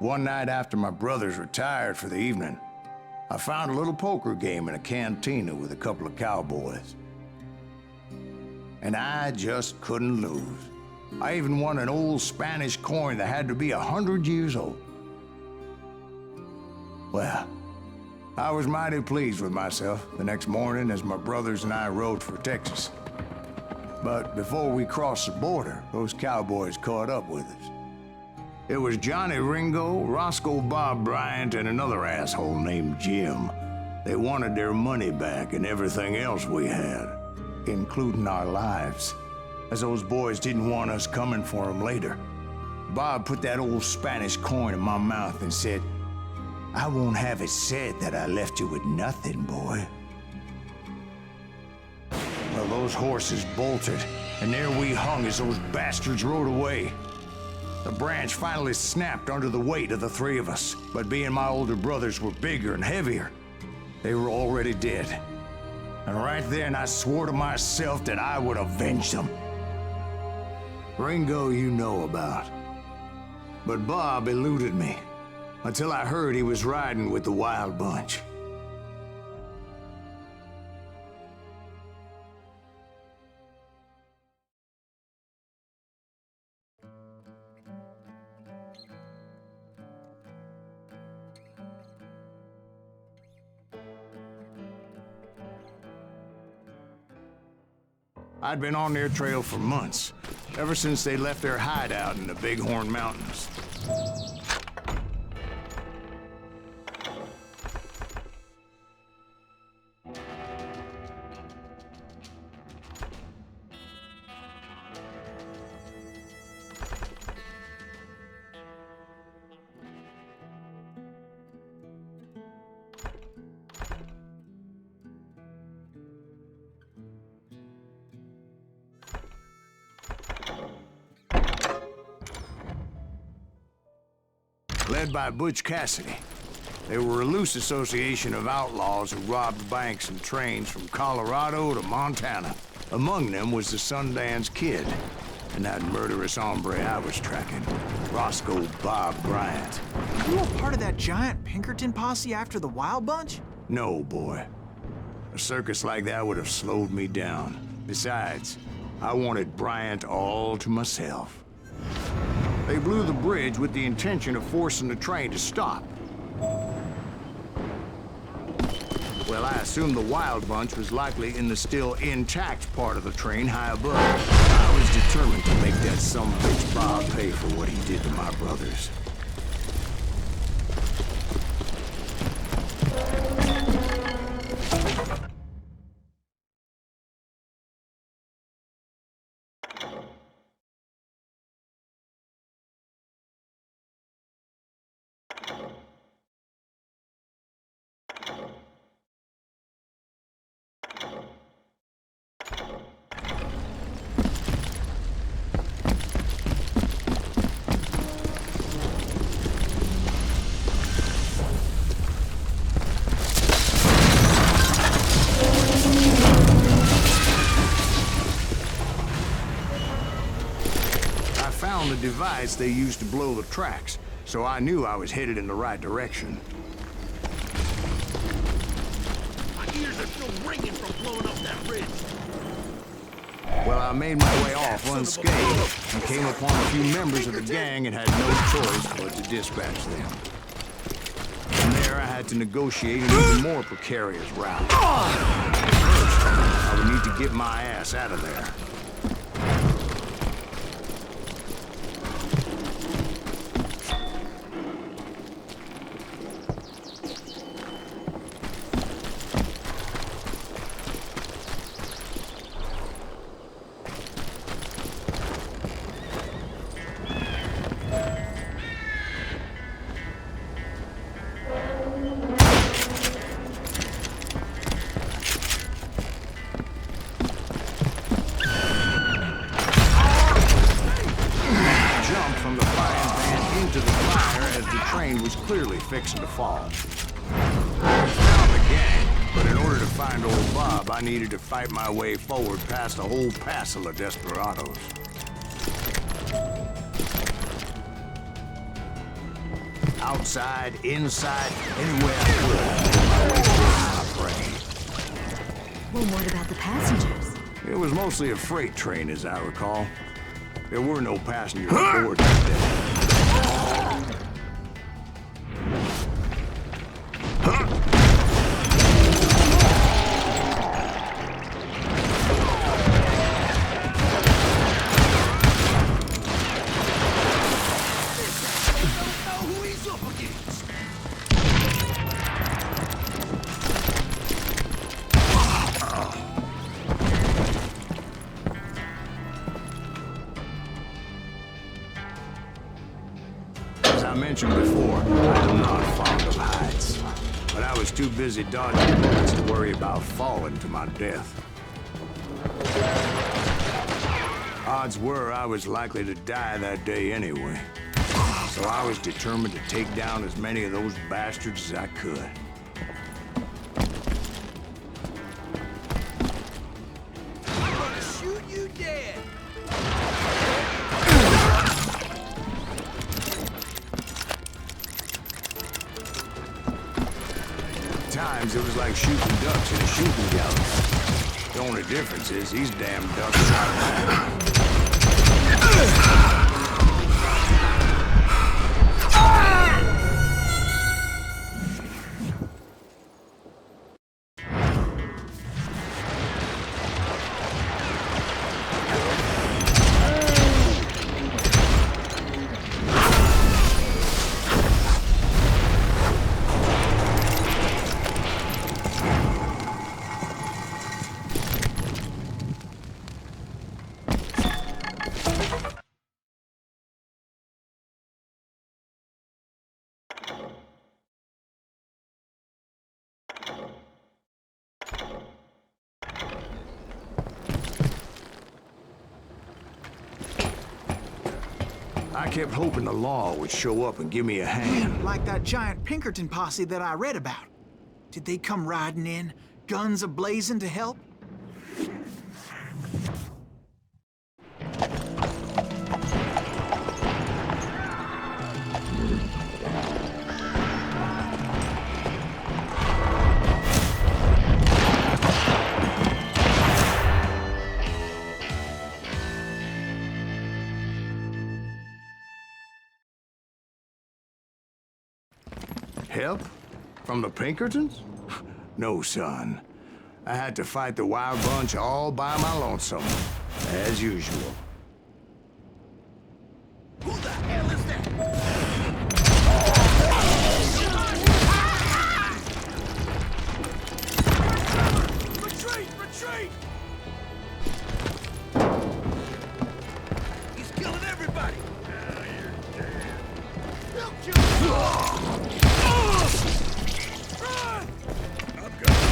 One night after my brothers retired for the evening, I found a little poker game in a cantina with a couple of cowboys. And I just couldn't lose. I even won an old Spanish coin that had to be 100 years old. Well, I was mighty pleased with myself the next morning as my brothers and I rode for Texas. But before we crossed the border, those cowboys caught up with us. It was Johnny Ringo, Roscoe Bob Bryant, and another asshole named Jim. They wanted their money back and everything else we had, including our lives, as those boys didn't want us coming for them later. Bob put that old Spanish coin in my mouth and said, "I won't have it said that I left you with nothing, boy." Well, those horses bolted, and there we hung as those bastards rode away. The branch finally snapped under the weight of the three of us, but being my older brothers were bigger and heavier, they were already dead. And right then I swore to myself that I would avenge them. Ringo you know about. But Bob eluded me, until I heard he was riding with the Wild Bunch. I'd been on their trail for months, ever since they left their hideout in the Bighorn Mountains. Led by Butch Cassidy. They were a loose association of outlaws who robbed banks and trains from Colorado to Montana. Among them was the Sundance Kid, and that murderous hombre I was tracking, Roscoe Bob Bryant. You were part of that giant Pinkerton posse after the Wild Bunch? No, boy. A circus like that would have slowed me down. Besides, I wanted Bryant all to myself. They blew the bridge with the intention of forcing the train to stop. Well, I assumed the Wild Bunch was likely in the still intact part of the train high above. I was determined to make that sumbitch Bob pay for what he did to my brothers. The device they used to blow the tracks, so I knew I was headed in the right direction. My ears are still ringing from blowing up that bridge. Well, I made my way off unscathed and came upon a few members of the gang and had no choice but to dispatch them. From there, I had to negotiate an even more precarious route. First, I would need to get my ass out of there. Clearly fixing to fall. I found the gang, but in order to find old Bob, I needed to fight my way forward past a whole passel of desperados. Outside, inside, anywhere I could. I made my way towards my prey. Well, what about the passengers? It was mostly a freight train, as I recall. There were no passengers aboard that day. As I mentioned before, I am not fond of heights. But I was too busy dodging bullets to worry about falling to my death. Odds were I was likely to die that day anyway. So I was determined to take down as many of those bastards as I could. I'm gonna shoot you dead! At times, it was like shooting ducks in a shooting gallery. The only difference is these damn ducks shot back. I kept hoping the law would show up and give me a hand. Like that giant Pinkerton posse that I read about. Did they come riding in, guns a-blazing to help? Help? From the Pinkertons? No, son. I had to fight the wild bunch all by my lonesome, as usual. Who the hell is that? Retreat! Retreat! He's killing everybody! Now you're dead. He'll kill you! Run! I'm going.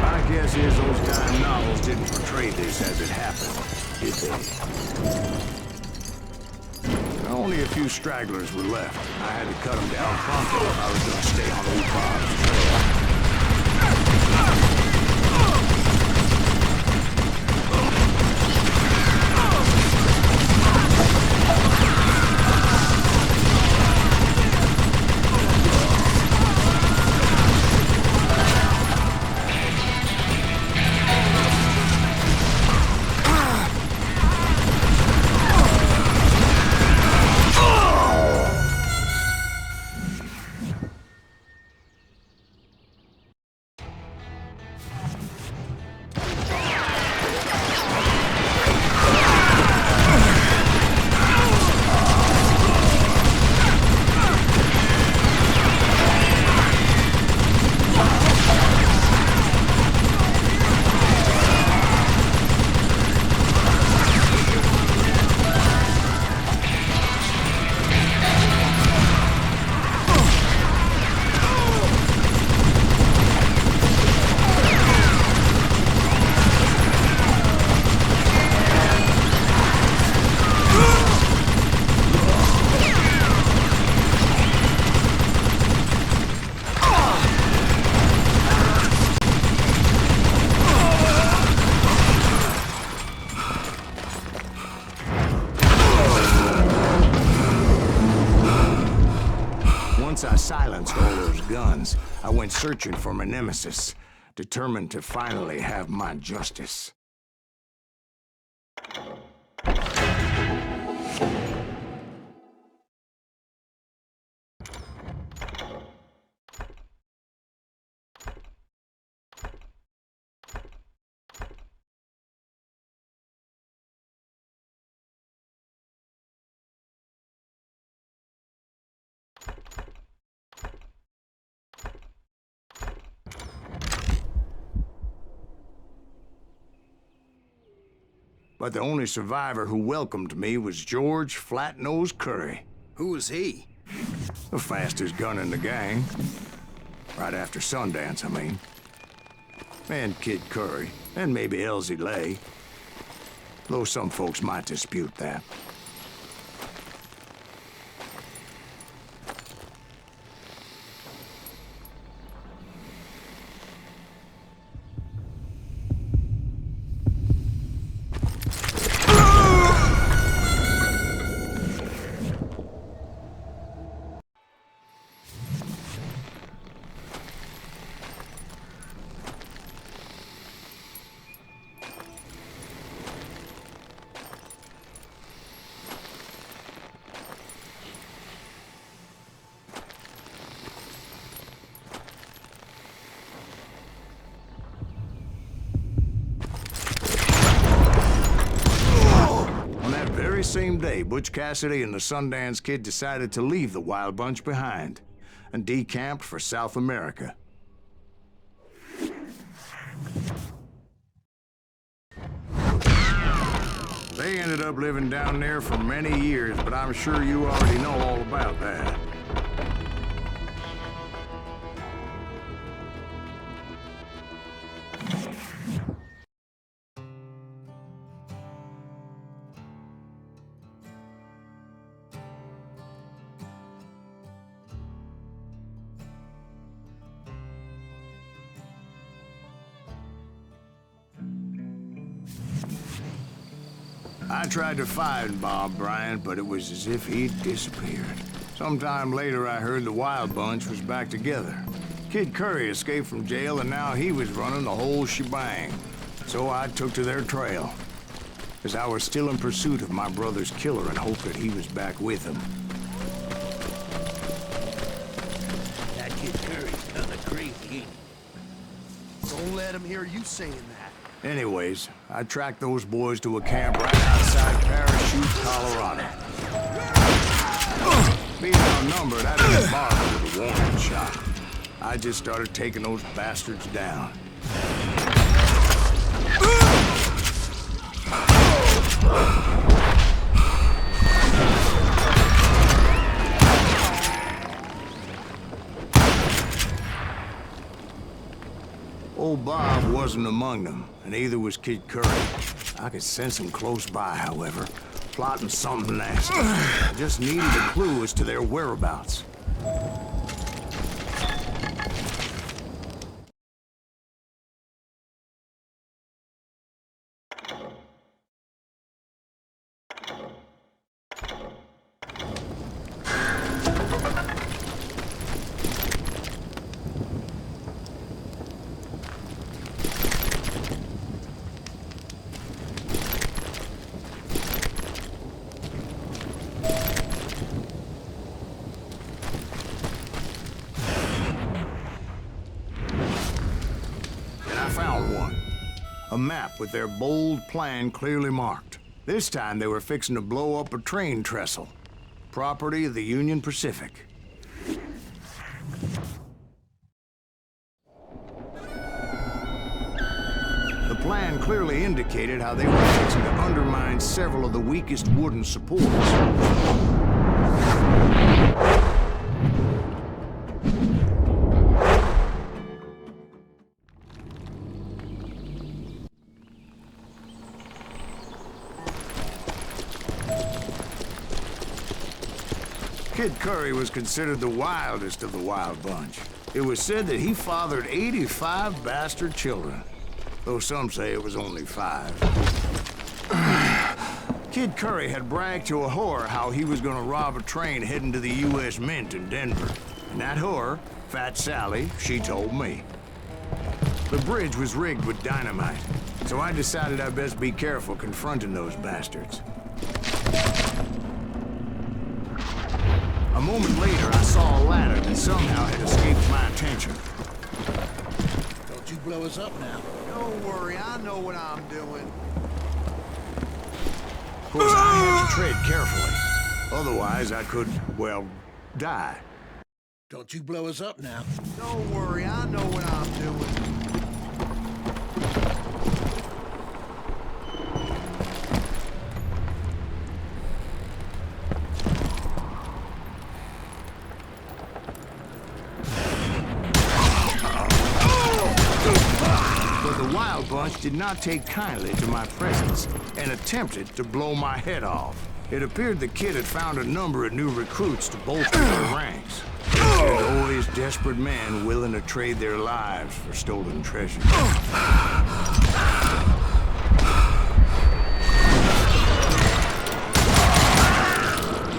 My guess is those dime novels didn't portray this as it happened, did they? Only a few stragglers were left. I had to cut them down pronto if I was going to stay on old Bob's trail. Once I silenced all those guns, I went searching for my nemesis, determined to finally have my justice. But the only survivor who welcomed me was George Flat-Nose Curry. Who was he? The fastest gun in the gang. Right after Sundance, I mean. And Kid Curry, and maybe Elsie Lay. Though some folks might dispute that. Same day, Butch Cassidy and the Sundance Kid decided to leave the Wild Bunch behind and decamped for South America. They ended up living down there for many years, but I'm sure you already know all about that. I tried to find Bob Bryant, but it was as if he'd disappeared. Sometime later, I heard the Wild Bunch was back together. Kid Curry escaped from jail, and now he was running the whole shebang. So I took to their trail, as I was still in pursuit of my brother's killer and hoped that he was back with him. That Kid Curry's kinda crazy, ain't he? Don't let him hear you saying that. Anyways, I tracked those boys to a camp right outside Parachute, Colorado. Being outnumbered, I didn't bother with a warning shot. I just started taking those bastards down. Old Bob wasn't among them, and neither was Kid Curry. I could sense him close by, however, plotting something nasty. I just needed a clue as to their whereabouts. A map with their bold plan clearly marked. This time they were fixing to blow up a train trestle. Property of the Union Pacific. The plan clearly indicated how they were fixing to undermine several of the weakest wooden supports. Kid Curry was considered the wildest of the Wild Bunch. It was said that he fathered 85 bastard children, though some say it was only 5. Kid Curry had bragged to a whore how he was gonna rob a train heading to the U.S. Mint in Denver. And that her, Fat Sally, she told me. The bridge was rigged with dynamite, so I decided I'd best be careful confronting those bastards. A moment later, I saw a ladder that somehow had escaped my attention. Don't you blow us up now. Don't worry, I know what I'm doing. Of course, I had to tread carefully. Otherwise, I could, well, die. Don't you blow us up now. Don't worry, I know what I'm doing. But the Wild Bunch did not take kindly to my presence and attempted to blow my head off. It appeared the kid had found a number of new recruits to bolster their ranks. There's always desperate men willing to trade their lives for stolen treasure.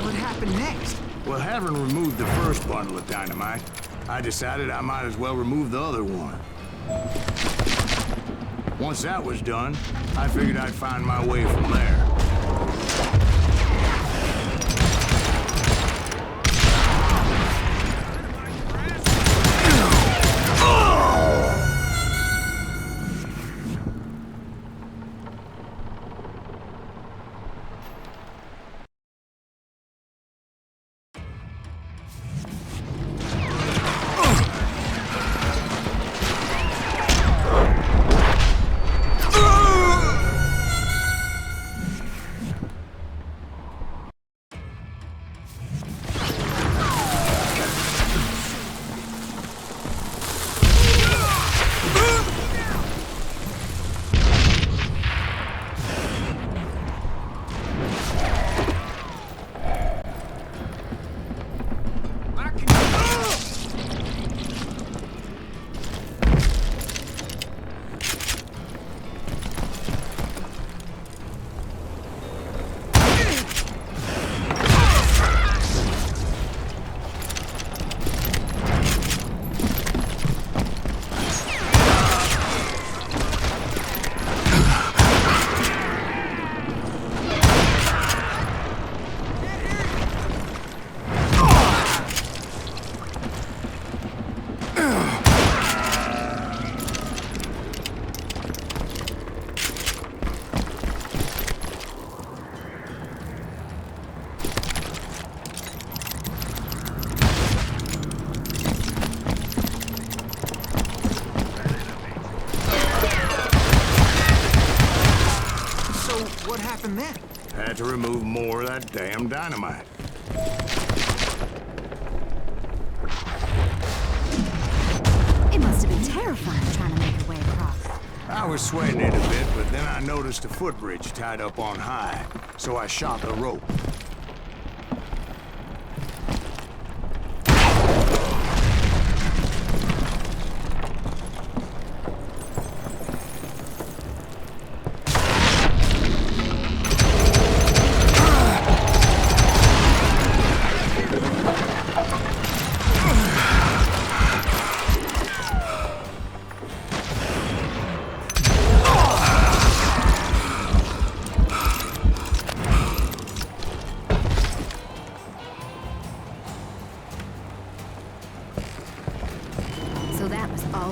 What happened next? Well, having removed the first bundle of dynamite, I decided I might as well remove the other one. Once that was done, I figured I'd find my way from there. What happened then? Had to remove more of that damn dynamite. It must have been terrifying trying to make your way across. I was sweating it a bit, but then I noticed a footbridge tied up on high, so I shot the rope.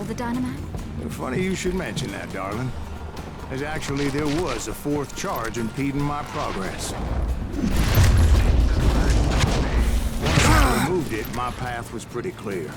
The dynamite? Funny you should mention that, darling. As actually there was a fourth charge impeding my progress. Once I removed it, my path was pretty clear.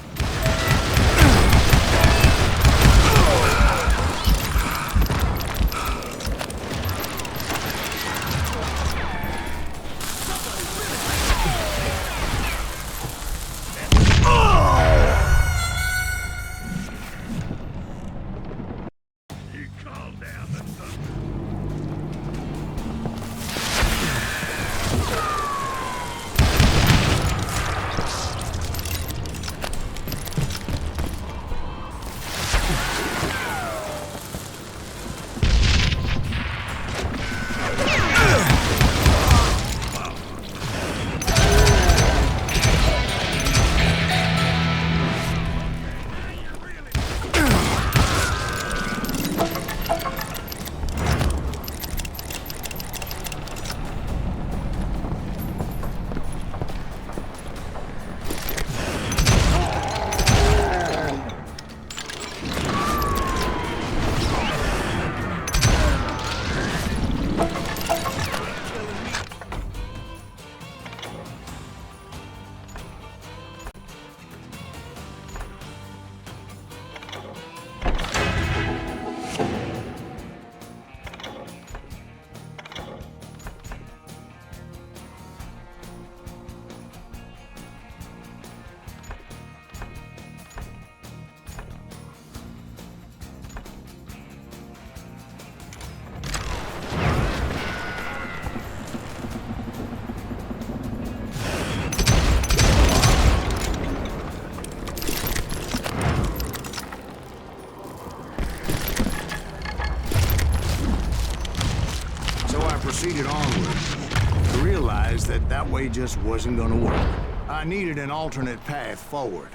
I realized that that way just wasn't gonna work. I needed an alternate path forward.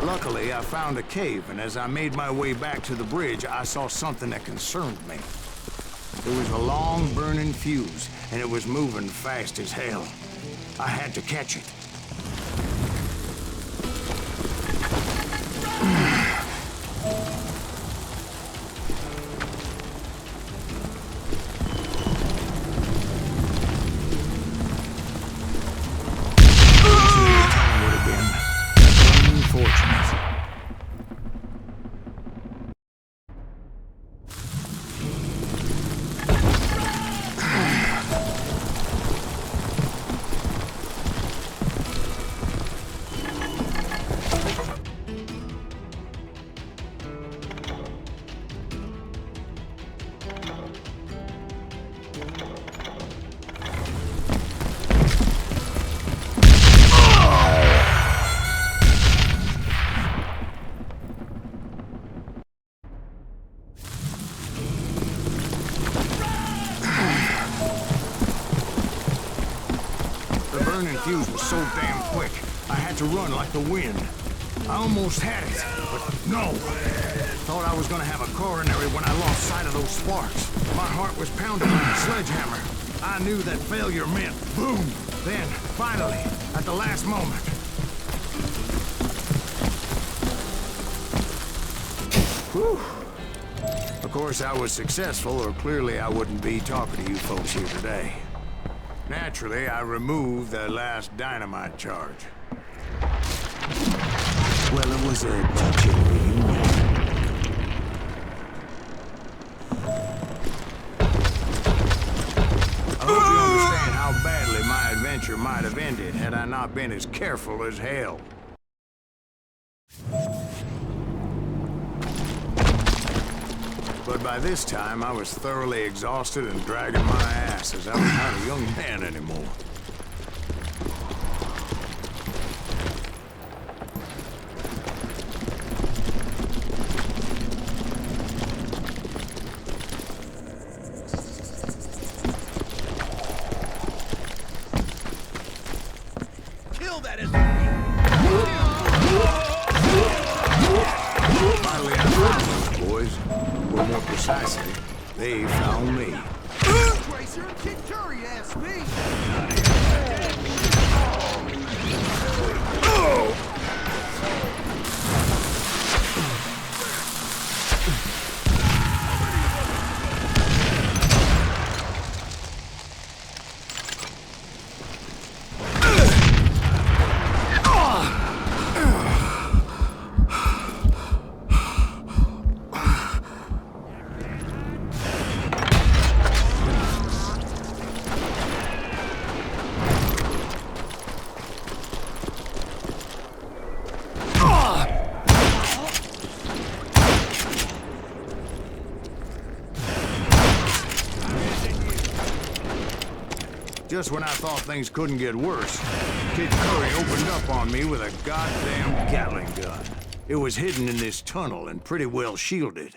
Luckily, I found a cave, and as I made my way back to the bridge, I saw something that concerned me. It was a long, burning fuse, and it was moving fast as hell. I had to catch it. The fuse was so damn quick, I had to run like the wind. I almost had it, but no. Thought I was gonna have a coronary when I lost sight of those sparks. My heart was pounding like a sledgehammer. I knew that failure meant boom. Then, finally, at the last moment. Whew. Of course, I was successful, or clearly I wouldn't be talking to you folks here today. Naturally, I removed the last dynamite charge. Well, it was a touching reunion. I hope you understand how badly my adventure might have ended had I not been as careful as hell. But by this time, I was thoroughly exhausted and dragging my ass as I was not a young man anymore. Kill that SUV! Finally, I found those boys. Or more precisely, they found me. Tracer, Kid Curry asked me! Just when I thought things couldn't get worse, Kid Curry opened up on me with a goddamn Gatling gun. It was hidden in this tunnel and pretty well shielded.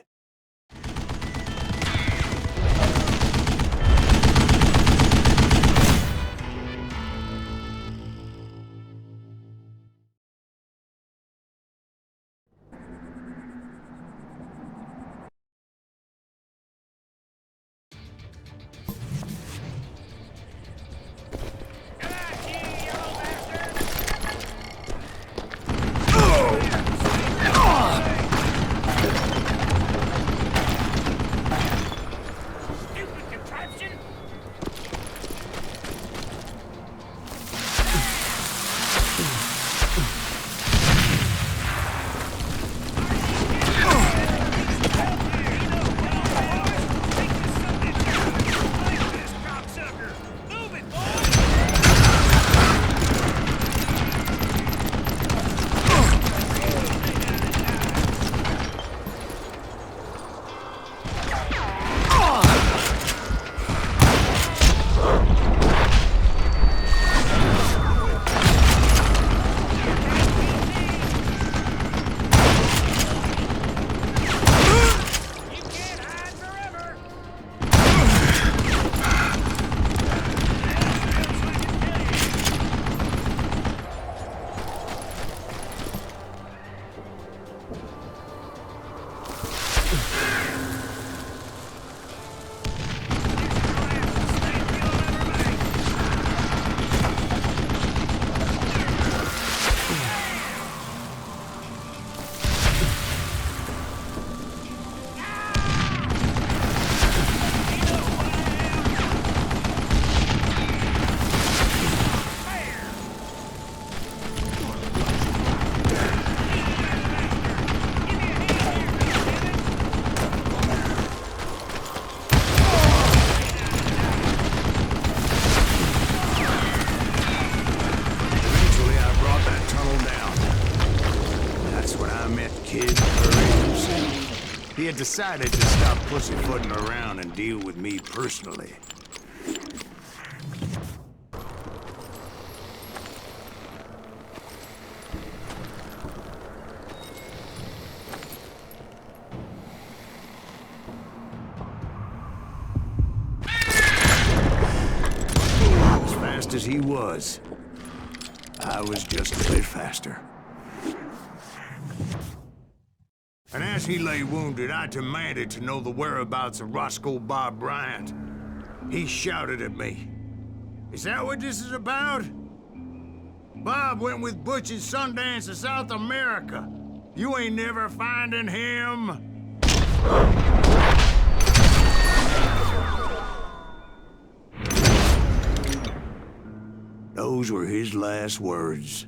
had decided to stop pussyfooting around and deal with me personally. As fast as he was, I was just a bit faster. And as he lay wounded, I demanded to know the whereabouts of Roscoe Bob Bryant. He shouted at me. Is that what this is about? Bob went with Butch and Sundance to South America. You ain't never finding him. Those were his last words.